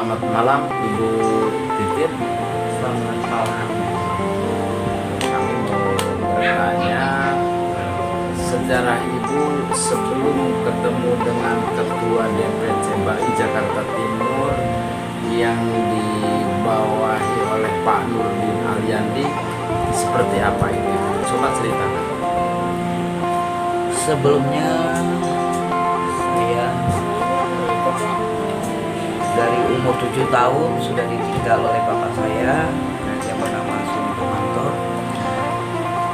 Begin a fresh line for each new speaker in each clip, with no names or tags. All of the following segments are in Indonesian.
Selamat malam Ibu Titin.
Selamat malam.
Kami mau bertanya sejarah Ibu sebelum ketemu dengan Ketua DPC BAI Jakarta Timur yang dibawahi oleh Pak Nurdin Aliandi, seperti apa itu? Coba ceritakan.
Sebelumnya saya dari umur 7 tahun sudah ditinggal oleh bapak saya yang bernama Sumanto.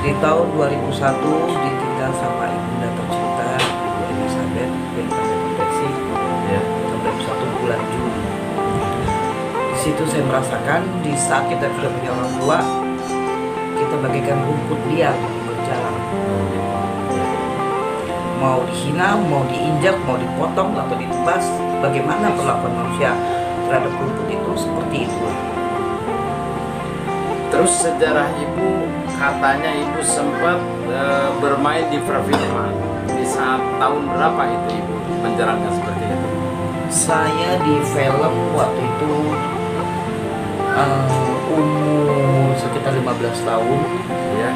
Di tahun 2001 ditinggal sama ibunda tercinta Ibu Elizabeth yang terinfeksi
Ya.
21 bulan Juli. Di situ saya merasakan di saat kita sudah punya orang tua, kita bagaikan rumput liar yang berjalan. Mau dihina, mau diinjak, mau dipotong atau ditebas, bagaimana perlakuan manusia terhadap rumput itu seperti itu.
Terus sejarah Ibu, katanya Ibu sempat bermain di perfilman. Di saat tahun berapa itu Ibu menjalankan seperti itu?
Saya di film waktu itu umur sekitar 15 tahun
Ya.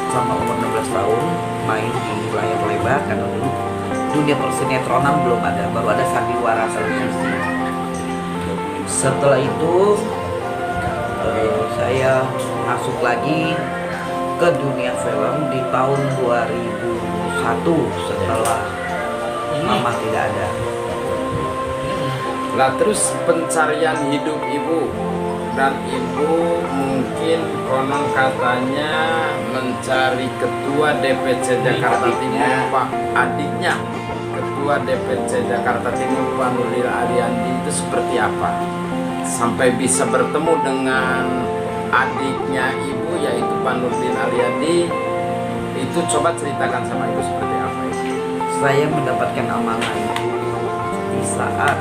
sama umur 16 tahun main di layar lebar, karena dulu dunia persinetronan belum ada, baru ada sandiwara televisi. Setelah itu saya masuk lagi ke dunia film di tahun 2001 setelah mama tidak ada.
Lah terus pencarian hidup Ibu, dan Ibu mungkin konon katanya mencari Ketua DPC Jakarta Timur, Pak adiknya Ketua DPC Jakarta Timur Pak Nurdin Aliandi, itu seperti apa sampai bisa bertemu dengan adiknya Ibu yaitu Pak Nurdin Aliandi? Itu coba ceritakan sama Ibu seperti apa itu.
Saya mendapatkan amanah itu di saat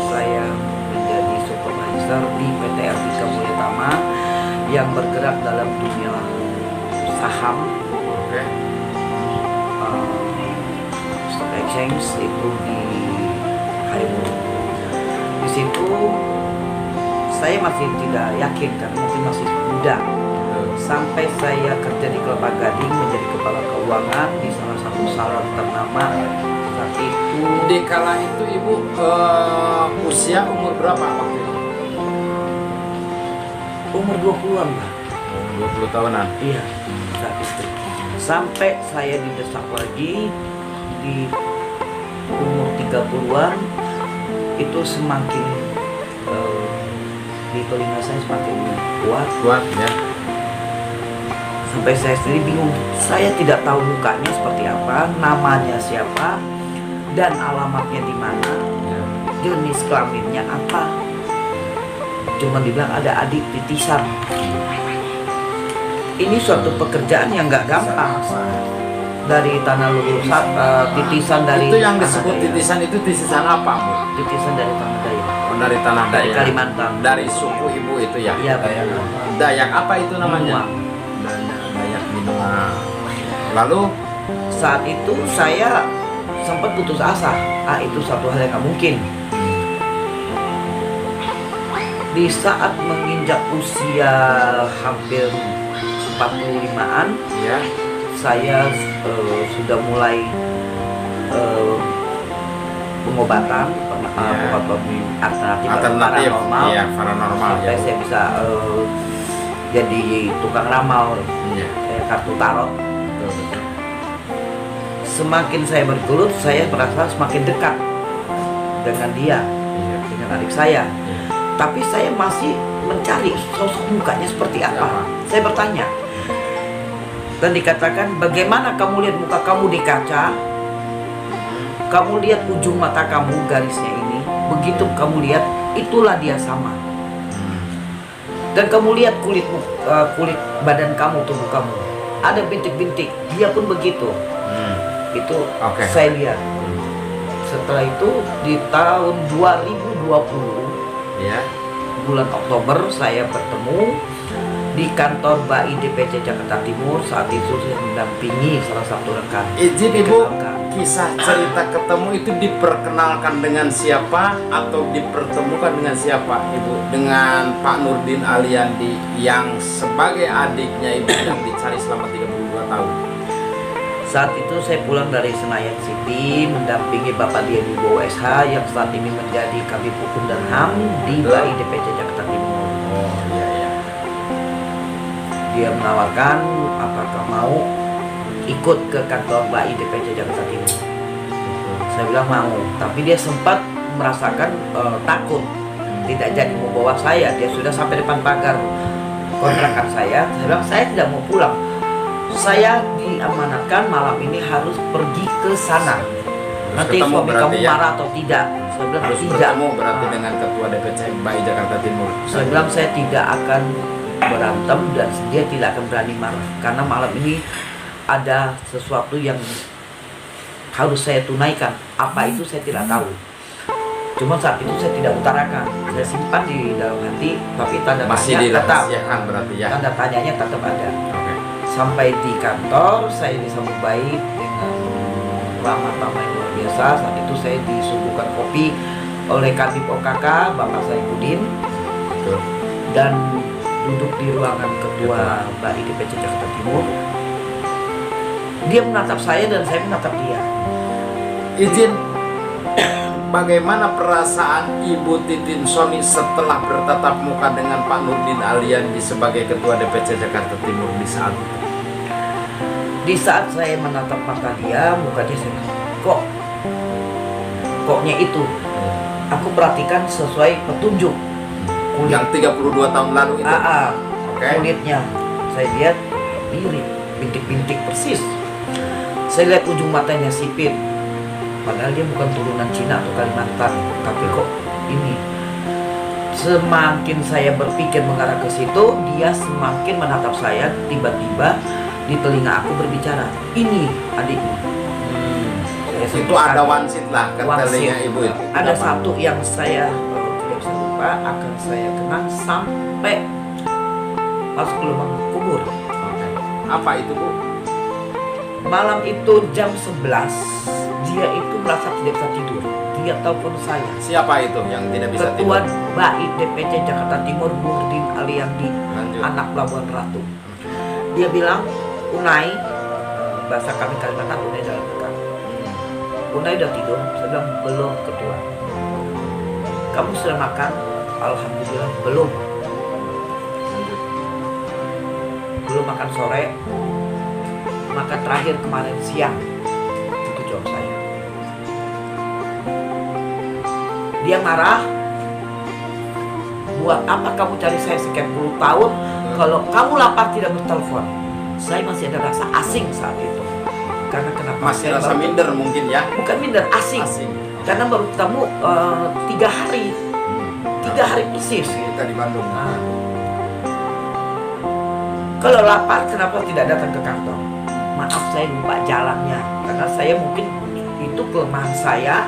saya menjadi supervisor di PT Ardika Mulia Tama yang bergerak dalam dunia saham,
Oke.
stock exchange itu di Harimu. Di situ saya masih tidak yakin karena mungkin masih muda. Sampai saya kerja di Kelapa Gading menjadi kepala keuangan di salah satu salon ternama saat itu.
Di kala itu Ibu usia umur berapa waktu itu?
Umur 20-an Pak.
20 tahunan.
Iya, saat itu. Sampai saya didesak lagi di umur 30-an, itu semakin di telinga saya semakin kuat.
Ya.
Sampai saya sendiri bingung, saya tidak tahu mukanya seperti apa, namanya siapa, dan alamatnya di mana,
Ya.
jenis kelaminnya apa. Cuma dibilang ada adik titisan. Ini suatu pekerjaan yang nggak gampang. Dari tanah lulusan, titisan dari
Itu yang
Tanah
disebut
Dayak.
titisan itu titisan apa, Bu?
Titisan dari Tanah Dayak.
Oh, dari tanah
Dari
Dayak.
Kalimantan.
Dari suku Ibu itu ya?
Iya,
Dayak.
benar.
Dayak apa itu namanya? Dayak Minua. Lalu
Saat itu saya sempat putus asa. Itu satu hal yang nggak mungkin. Di saat menginjak usia hampir 45-an,
ya,
saya sudah mulai pengobatan alternatif paranormal,
iya, paranormal
sampai
ya.
saya bisa jadi tukang ramal,
Iya.
kayak kartu tarot.
Betul, betul.
Semakin saya bergelut, saya merasa semakin dekat dengan dia,
Iya.
dengan adik saya.
Iya.
Tapi saya masih mencari sosok mukanya seperti apa.
Apa?
Saya bertanya. Dan dikatakan, bagaimana kamu lihat muka kamu di kaca? Kamu lihat ujung mata kamu, garisnya ini. Begitu kamu lihat, itulah dia sama. Dan kamu lihat kulit badan kamu, tubuh kamu. Ada bintik-bintik, dia pun begitu. Itu
Oke.
saya lihat. Setelah itu di tahun 2020,
Ya.
bulan Oktober, saya bertemu di kantor BAI DPC Jakarta Timur. Saat itu saya mendampingi salah satu rekan.
Izin Ibu,
Rekan-rekan.
kisah cerita ketemu itu diperkenalkan dengan siapa atau dipertemukan dengan siapa Ibu? Dengan Pak Nurdin Aliandi yang sebagai adiknya Ibu yang dicari selama 32 tahun.
Saat itu saya pulang dari Senayan City mendampingi Bapak Dian Wibowo SH yang saat ini menjadi Kabid Hukum dan HAM di BAI DPC Jakarta Timur.
Oh iya iya.
Dia menawarkan apakah mau ikut ke kantor BAI DPC Jakarta Timur. Saya bilang mau, tapi dia sempat merasakan takut, tidak jadi mau bawa saya. Dia sudah sampai depan pagar kontrakan saya. Saya bilang saya tidak mau pulang. Saya diamanatkan malam ini harus pergi ke sana. Nanti suami kamu marah atau tidak? Saya bilang
harus
tidak.
Bertemu berarti dengan Ketua DPC BAI Jakarta Timur.
Saya bilang saya tidak akan berantem dan dia tidak akan berani marah karena malam ini ada sesuatu yang harus saya tunaikan. Apa itu saya tidak tahu. Cuma saat itu saya tidak utarakan. Saya simpan di dalam hati, tapi tanda
masih
tanya tetap.
berarti ya.
Tanda tanyanya tetap ada.
Oke.
Sampai di kantor saya disambut baik dengan ramah tamah yang luar biasa. Saat itu saya disuguhkan kopi oleh Kabid OKK Bapak Saifuddin dan duduk di ruangan Ketua BAI DPC Jakarta Timur. Dia menatap saya dan saya menatap dia.
Izin, bagaimana perasaan Ibu Titin Sony setelah bertatap muka dengan Pak Nurdin Aliandi sebagai Ketua DPC Jakarta Timur di saat itu?
Di saat saya menatap mata dia, muka dia saya koknya itu aku perhatikan sesuai petunjuk kulit.
Yang 32 tahun lalu itu?
Kulitnya saya lihat mirip, bintik-bintik persis. Saya lihat ujung matanya sipit, padahal dia bukan turunan Cina atau Kalimantan, tapi kok ini. Semakin saya berpikir mengarah ke situ, dia semakin menatap saya. Tiba-tiba di telinga aku berbicara, ini adikmu.
Itu ada wansit lah ke telinga Ibu itu.
Ada satu yang saya tidak bisa lupa, akan saya kenang sampai masuk ke lubang kubur.
Apa itu Bu?
Malam itu jam 11, dia itu merasa tidak bisa tidur. Dia telepon saya.
Siapa itu yang tidak bisa
Ketua
tidur?
BAI DPC Jakarta Timur Nurdin Aliandi, anak Pelabuhan Ratu. Dia bilang, Unai, bahasa kami Kalimantan, Unai dalam dekat. Unai udah tidur? Saya bilang, belum Ketua. Kamu sudah makan? Alhamdulillah belum. Belum makan sore. Makan terakhir kemarin siang. Itu jawab saya. Dia marah. Buat apa kamu cari saya sekian puluh tahun kalau kamu lapar tidak bertelepon? Saya masih ada rasa asing saat itu. Karena kenapa?
Masih rasa minder mungkin ya?
Bukan minder, asing. Karena baru ketemu 3 hari. 3 hari persis.
Kita di Bandung.
Kalau lapar kenapa tidak datang ke kantor? Maaf saya lupa jalannya. Karena saya mungkin itu kelemahan saya.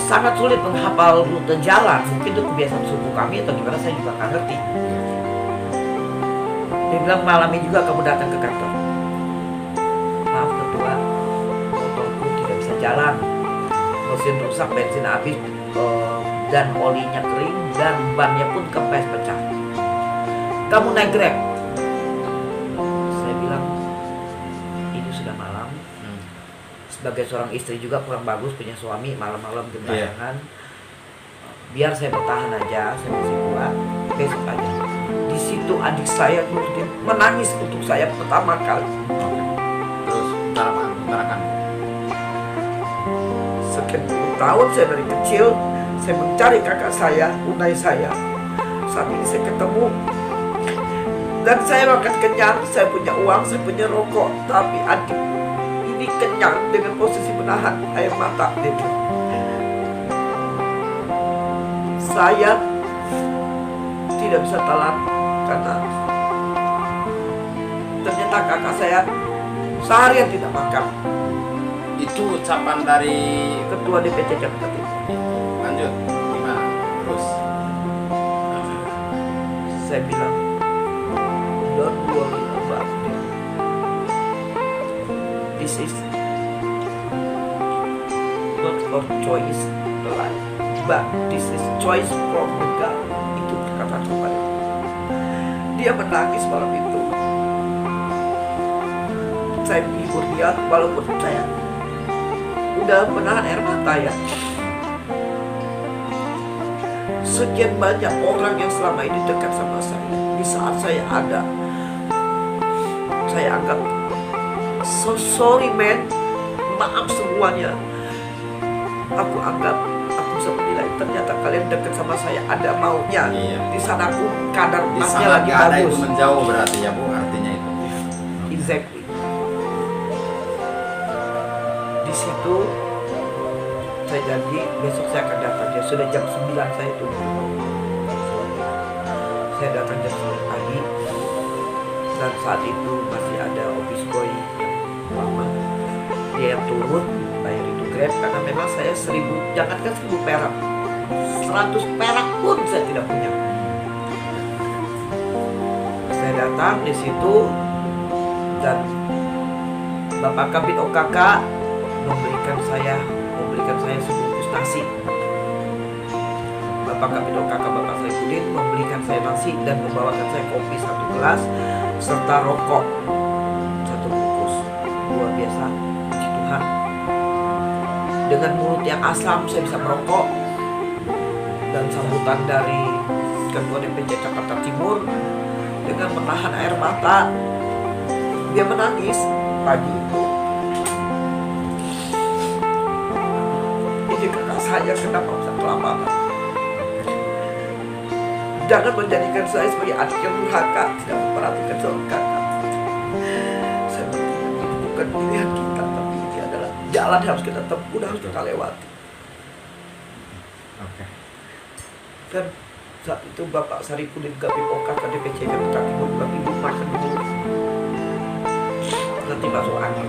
Sangat sulit menghafal rute jalan. Mungkin itu kebiasaan suku kami atau gimana saya juga nggak ngerti. Dia bilang malam ini juga kamu datang ke kantor. Maaf Ketua, motorku tidak bisa jalan. Mesin rusak, bensin habis, dan olinya kering dan bannya pun kempes pecah. Kamu naik Grab. Saya bilang ini sudah malam. Sebagai seorang istri juga kurang bagus punya suami malam-malam gentayangan. Biar saya bertahan aja, saya masih kuat. Besok aja. Di situ adik saya Nurdin menangis untuk saya pertama kali.
Terus utarakan.
Sekian puluh tahun saya dari kecil saya mencari kakak saya, Unai saya. Saat ini saya ketemu dan saya makan kenyang, saya punya uang, saya punya rokok, tapi adik ini kenyang dengan posisi menahan air mata. Saya tidak bisa telan karena ternyata kakak saya seharian tidak makan.
Itu ucapan dari
Ketua DPC Jakarta Timur.
Lanjut, gimana? Terus
saya bilang, don't worry about it. This is not for choice the life, but this is choice from the God. Itu perkataan Tuhan. Dia menangis malam itu. Saya menghibur dia walaupun saya udah menahan air mata ya. Sekian banyak orang yang selama ini dekat sama saya. Di saat saya ada, saya anggap so sorry man, maaf semuanya. Aku anggap, aku bisa menilai ternyata kalian dekat sama saya ada maunya.
Iya.
Di sana aku kadar
Di
emasnya
sana
lagi
nggak ada
bagus.
itu menjauh berarti ya Bu, artinya itu.
Exactly. Di situ saya janji besok saya akan datang ya. Sudah jam 9 saya tunggu. Saya datang jam 9 pagi. Dan saat itu masih ada office boy yang lama. Dia yang turun bayar itu Grab karena memang saya 1000, jangankan 1000 perak, 100 perak pun saya tidak punya. Saya datang di situ dan Bapak Kabit OKK memberikan saya sebungkus nasi. Bapak Kabit OKK Bapak Saifuddin memberikan saya nasi dan membawakan saya kopi 1 gelas serta rokok 1 bungkus. Luar biasa, puji Tuhan. Dengan mulut yang asam saya bisa merokok. Dan sambutan dari Ketua DPC Jakarta Timur dengan menahan air mata, dia menangis pagi itu. Ini kakak saya kenapa bisa kelaparan. Jangan menjadikan saya sebagai adik yang durhaka, tidak memperhatikan seorang kakak. Saya berpikir ini bukan pilihan kita, tapi ini adalah jalan yang harus kita tempuh dan harus kita lewati.
Oke.
Dan saat itu Bapak Sarifuddin Kabit OKK DPC Jakarta Timur bilang, ibu makan dulu, nanti masuk angin.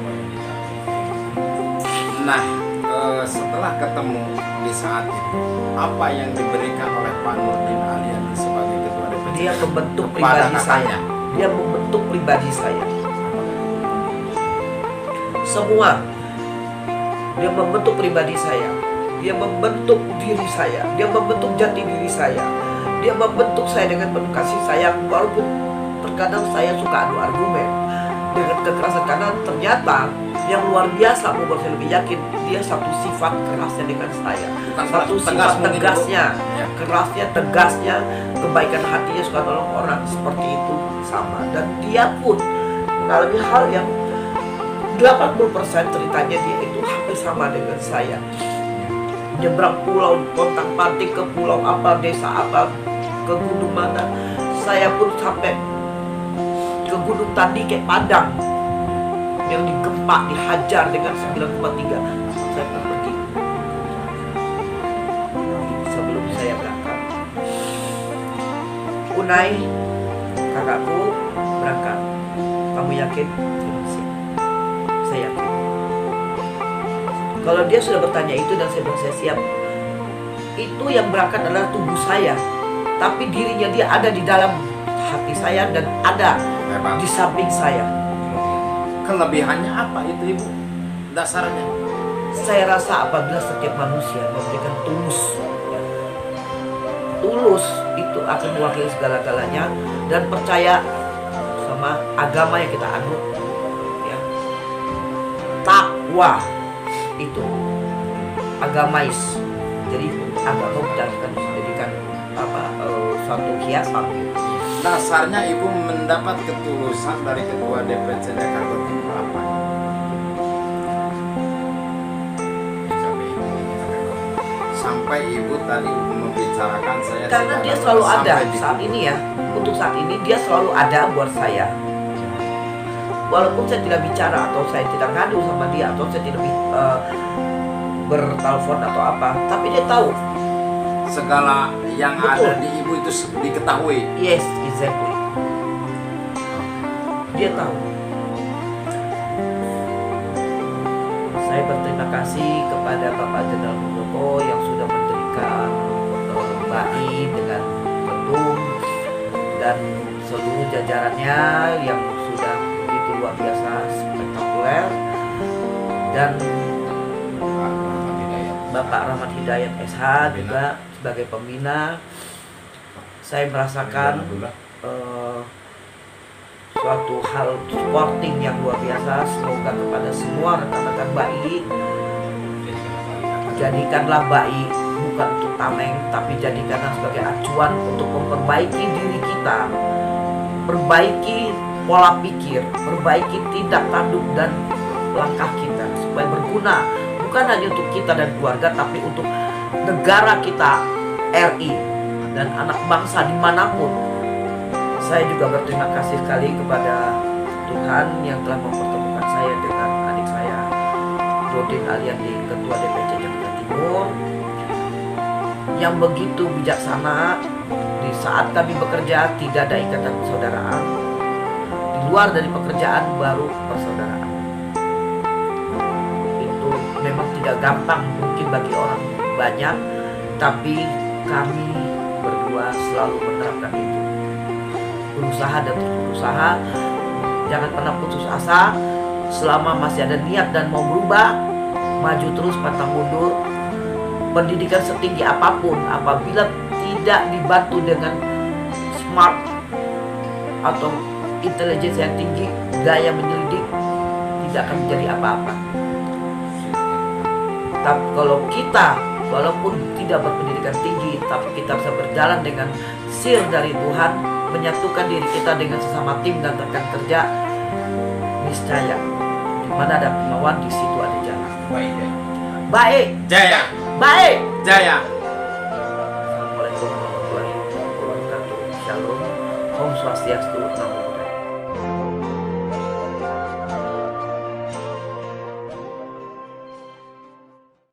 Nah, setelah ketemu di saat itu, apa yang diberikan oleh Pak Nurdin Aliani sebagai Ketua DPC?
Dia membentuk
kepada
pribadi saya.
kakaknya?
Dia membentuk pribadi saya. Semua. Dia membentuk pribadi saya. Dia membentuk diri saya. Dia membentuk jati diri saya. Dia membentuk saya dengan penuh kasih sayang. Walaupun terkadang saya suka adu argumen dengan kekerasan, karena ternyata yang luar biasa membuat saya lebih yakin dia satu sifat kerasnya dengan saya.
Bukan
Satu
tegas
sifat
mungkin,
tegasnya,
ya.
kerasnya, tegasnya, kebaikan hatinya, suka nolong orang, seperti itu sama. Dan dia pun mengalami hal yang 80% ceritanya dia itu hampir sama dengan saya. Nyebrang pulau, pontang-panting ke pulau apa, desa apa, ke gunung mana. Saya pun sampai ke Gunung Tandike Padang yang digempa, dihajar dengan 9,3. Saya pun pergi sebelum saya berangkat. Unai, kakakku berangkat. Kamu yakin? Saya yakin. Kalau dia sudah bertanya itu dan saya bilang saya siap, itu yang berangkat adalah tubuh saya, tapi dirinya dia ada di dalam hati saya dan ada di samping saya.
Kelebihannya apa itu Ibu? Dasarnya?
Saya rasa apabila setiap manusia memberikan tulus, ya, tulus itu akan mewakili segala-galanya, dan percaya sama agama yang kita anut, ya. Takwa itu agamais. Jadi agama bukan menjadikan suatu hiasan.
Dasarnya Ibu mendapat ketulusan dari Ketua DPC Jakarta Timur apa? Sampai Ibu tadi membicarakan saya.
Karena dia selalu ada saat ini ya. Untuk saat ini dia selalu ada buat saya. Walaupun saya tidak bicara atau saya tidak ngadu sama dia atau saya tidak bertelepon atau apa, tapi dia tahu
segala yang
betul
ada di Ibu itu diketahui.
Yes, exactly. Dia tahu. Saya berterima kasih kepada Bapak Jenderal Muldoko yang sudah mendirikan BAI dengan ketum dan seluruh jajarannya yang sudah begitu luar biasa spektakuler, dan Bapak Rahmat Hidayat SH juga sebagai pembina. Saya merasakan suatu hal supporting yang luar biasa. Semoga kepada semua rekan-rekan baik, jadikanlah baik bukan untuk tameng, tapi jadikanlah sebagai acuan untuk memperbaiki diri kita, perbaiki pola pikir, perbaiki tindak tanduk dan langkah kita supaya berguna bukan hanya untuk kita dan keluarga, tapi untuk negara kita RI dan anak bangsa dimanapun. Saya juga berterima kasih sekali kepada Tuhan yang telah mempertemukan saya dengan adik saya Dodin Aliandi, Ketua DPC Jakarta Timur, yang begitu bijaksana. Di saat kami bekerja tidak ada ikatan persaudaraan, di luar dari pekerjaan baru persaudaraan. Itu memang tidak gampang mungkin bagi orang banyak, tapi kami berdua selalu menerapkan itu. Berusaha dan terus berusaha, jangan pernah putus asa. Selama masih ada niat dan mau berubah, maju terus pantang mundur. Pendidikan setinggi apapun, apabila tidak dibantu dengan smart atau intelijensi yang tinggi, daya menyelidik, tidak akan menjadi apa-apa. Tapi kalau kita walaupun tidak berpendidikan tinggi, tapi kita bisa berjalan dengan sir dari Tuhan, menyatukan diri kita dengan sesama tim dan rekan kerja, niscaya di mana ada kemauan di situ ada jalan. Baik
Jaya.
baik.
Jaya.
Assalamualaikum warahmatullahi wabarakatuh. Shalom. Om Swastiastu. Namo